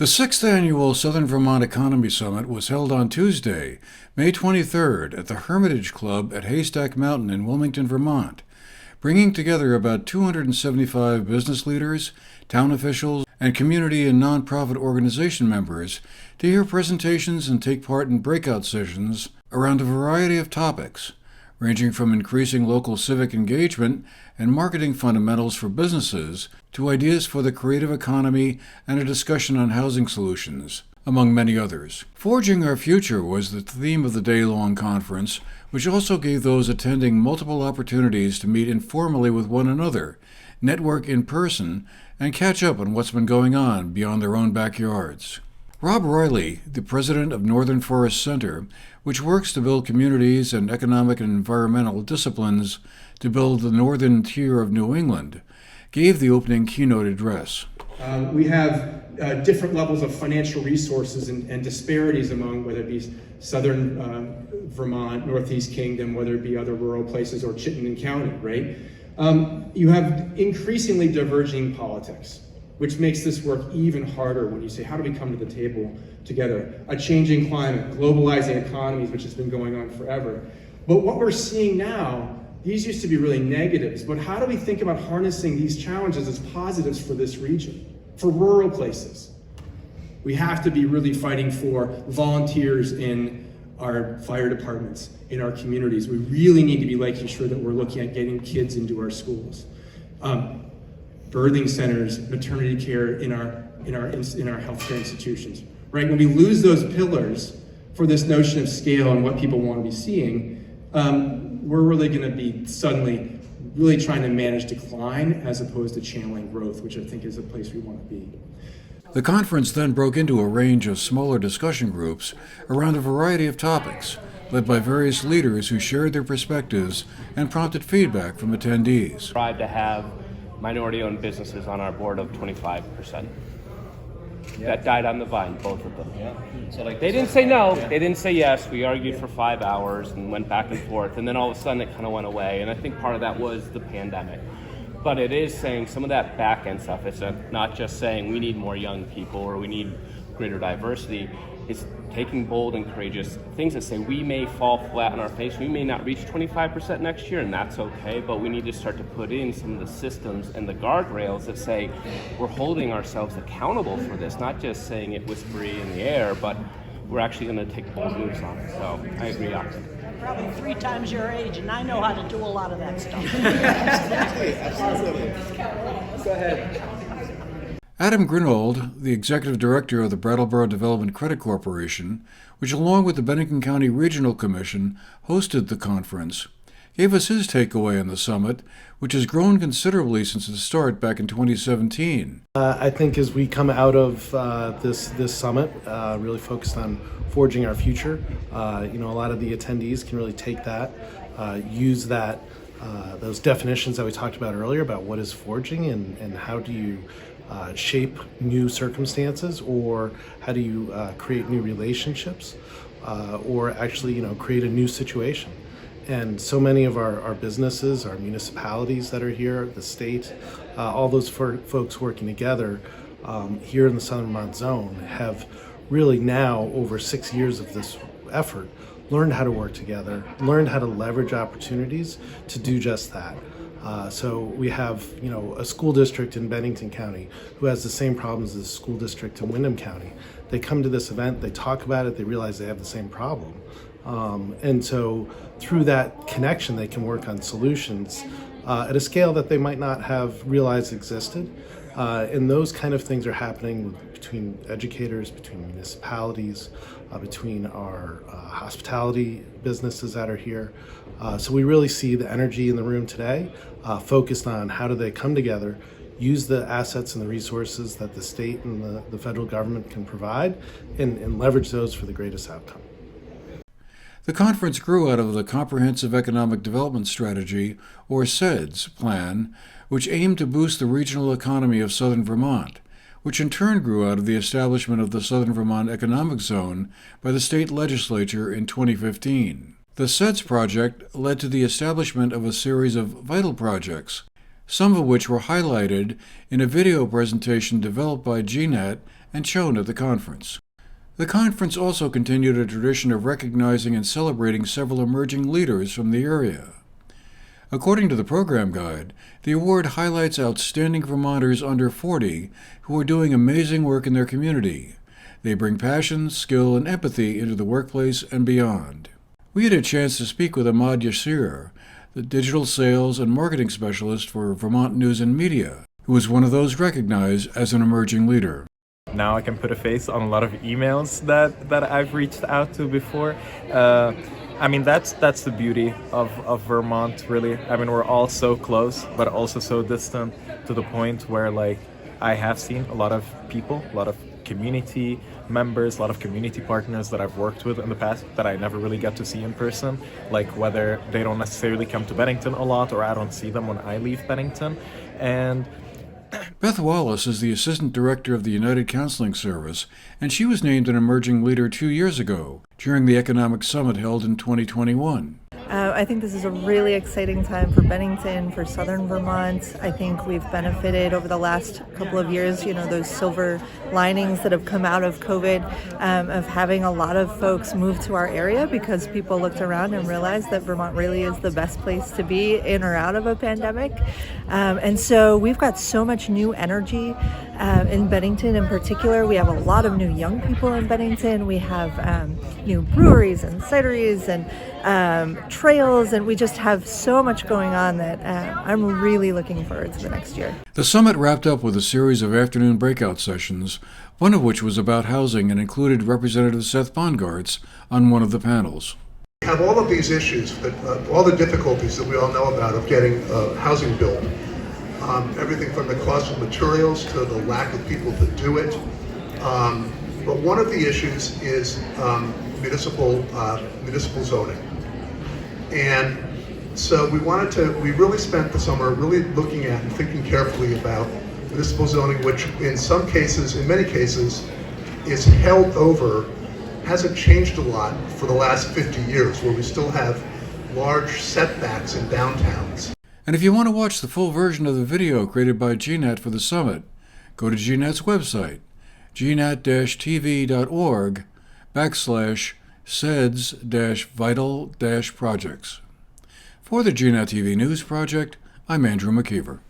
The 6th Annual Southern Vermont Economy Summit was held on Tuesday, May 23rd at the Hermitage Club at Haystack Mountain in Wilmington, Vermont, bringing together about 275 business leaders, town officials, and community and nonprofit organization members to hear presentations and take part in breakout sessions around a variety of topics, ranging from increasing local civic engagement and marketing fundamentals for businesses to ideas for the creative economy and a discussion on housing solutions, among many others. Forging Our Future was the theme of the day-long conference, which also gave those attending multiple opportunities to meet informally with one another, network in person, and catch up on what's been going on beyond their own backyards. Rob Riley, the president of Northern Forest Center, which works to build communities and economic and environmental disciplines to build the northern tier of New England, gave the opening keynote address. We have different levels of financial resources and disparities among whether it be southern Vermont, Northeast Kingdom, whether it be other rural places or Chittenden County, right? You have increasingly diverging politics, which makes this work even harder when you say, how do we come to the table together? A changing climate, globalizing economies, which has been going on forever. But what we're seeing now, these used to be really negatives, but how do we think about harnessing these challenges as positives for this region, for rural places? We have to be really fighting for volunteers in our fire departments, in our communities. We really need to be making sure that we're looking at getting kids into our schools. Birthing centers, maternity care in our healthcare institutions, right? When we lose those pillars for this notion of scale and what people want to be seeing, we're really going to be suddenly really trying to manage decline as opposed to channeling growth, which I think is a place we want to be. The conference then broke into a range of smaller discussion groups around a variety of topics, led by various leaders who shared their perspectives and prompted feedback from attendees. Tried to have minority-owned businesses on our board of 25%. That died on the vine, both of them. Yeah. So They didn't say no, they didn't say yes. We argued for 5 hours and went back and forth, and then all of a sudden it kind of went away. And I think part of that was the pandemic. But it is saying some of that back end stuff. It's not just saying we need more young people or we need greater diversity. It's taking bold and courageous things that say we may fall flat on our face, we may not reach 25% next year, and that's okay, but we need to start to put in some of the systems and the guardrails that say we're holding ourselves accountable for this, not just saying it whispery in the air, but we're actually going to take bold moves on it. So I agree on it. Probably 3 times your age, and I know how to do a lot of that stuff. Absolutely. Go ahead. Adam Grinold, the executive director of the Brattleboro Development Credit Corporation, which along with the Bennington County Regional Commission hosted the conference, gave us his takeaway on the summit, which has grown considerably since its start back in 2017. I think as we come out of this summit, really focused on forging our future, a lot of the attendees can really take that, use that, those definitions that we talked about earlier about what is forging and how do you shape new circumstances, or how do you create new relationships, or actually create a new situation. And so many of our businesses, our municipalities that are here, the state, all those folks working together here in the Southern Vermont zone have really now, over 6 years of this effort, learned how to work together, learned how to leverage opportunities to do just that. So we have, a school district in Bennington County who has the same problems as a school district in Windham County. They come to this event, they talk about it, they realize they have the same problem. And so through that connection, they can work on solutions at a scale that they might not have realized existed. And those kind of things are happening between educators, between municipalities, between our hospitality businesses that are here. So we really see the energy in the room today focused on how do they come together, use the assets and the resources that the state and the federal government can provide, and leverage those for the greatest outcome. The conference grew out of the Comprehensive Economic Development Strategy, or CEDS, plan, which aimed to boost the regional economy of southern Vermont, which in turn grew out of the establishment of the Southern Vermont Economic Zone by the state legislature in 2015. The CEDS project led to the establishment of a series of vital projects, some of which were highlighted in a video presentation developed by GNAT and shown at the conference. The conference also continued a tradition of recognizing and celebrating several emerging leaders from the area. According to the program guide, the award highlights outstanding Vermonters under 40 who are doing amazing work in their community. They bring passion, skill, and empathy into the workplace and beyond. We had a chance to speak with Ahmad Yassir, the digital sales and marketing specialist for Vermont News and Media, who was one of those recognized as an emerging leader. Now I can put a face on a lot of emails that I've reached out to before. I mean, that's the beauty of Vermont, really. I mean, we're all so close, but also so distant, to the point where, like, I have seen a lot of people, a lot of community members, a lot of community partners that I've worked with in the past that I never really get to see in person, like whether they don't necessarily come to Bennington a lot or I don't see them when I leave Bennington. And Beth Wallace is the Assistant Director of the United Counseling Service, and she was named an Emerging Leader 2 years ago during the Economic Summit held in 2021. I think this is a really exciting time for Bennington, for Southern Vermont. I think we've benefited over the last couple of years, those silver linings that have come out of COVID, of having a lot of folks move to our area because people looked around and realized that Vermont really is the best place to be in or out of a pandemic. And so we've got so much new energy in Bennington in particular. We have a lot of new young people in Bennington. We have new breweries and cideries and trails, and we just have so much going on that I'm really looking forward to the next year. The summit wrapped up with a series of afternoon breakout sessions, one of which was about housing and included Representative Seth Bongartz on one of the panels. We have all of these issues, all the difficulties that we all know about of getting housing built. Everything from the cost of materials to the lack of people to do it. But one of the issues is municipal zoning. And so we really spent the summer really looking at and thinking carefully about municipal zoning, which in many cases, is held over, hasn't changed a lot for the last 50 years, where we still have large setbacks in downtowns. And if you want to watch the full version of the video created by GNAT for the summit, go to GNAT's website, gnat-tv.org/seds-vital-projects. For the GNAT-TV News Project, I'm Andrew McKeever.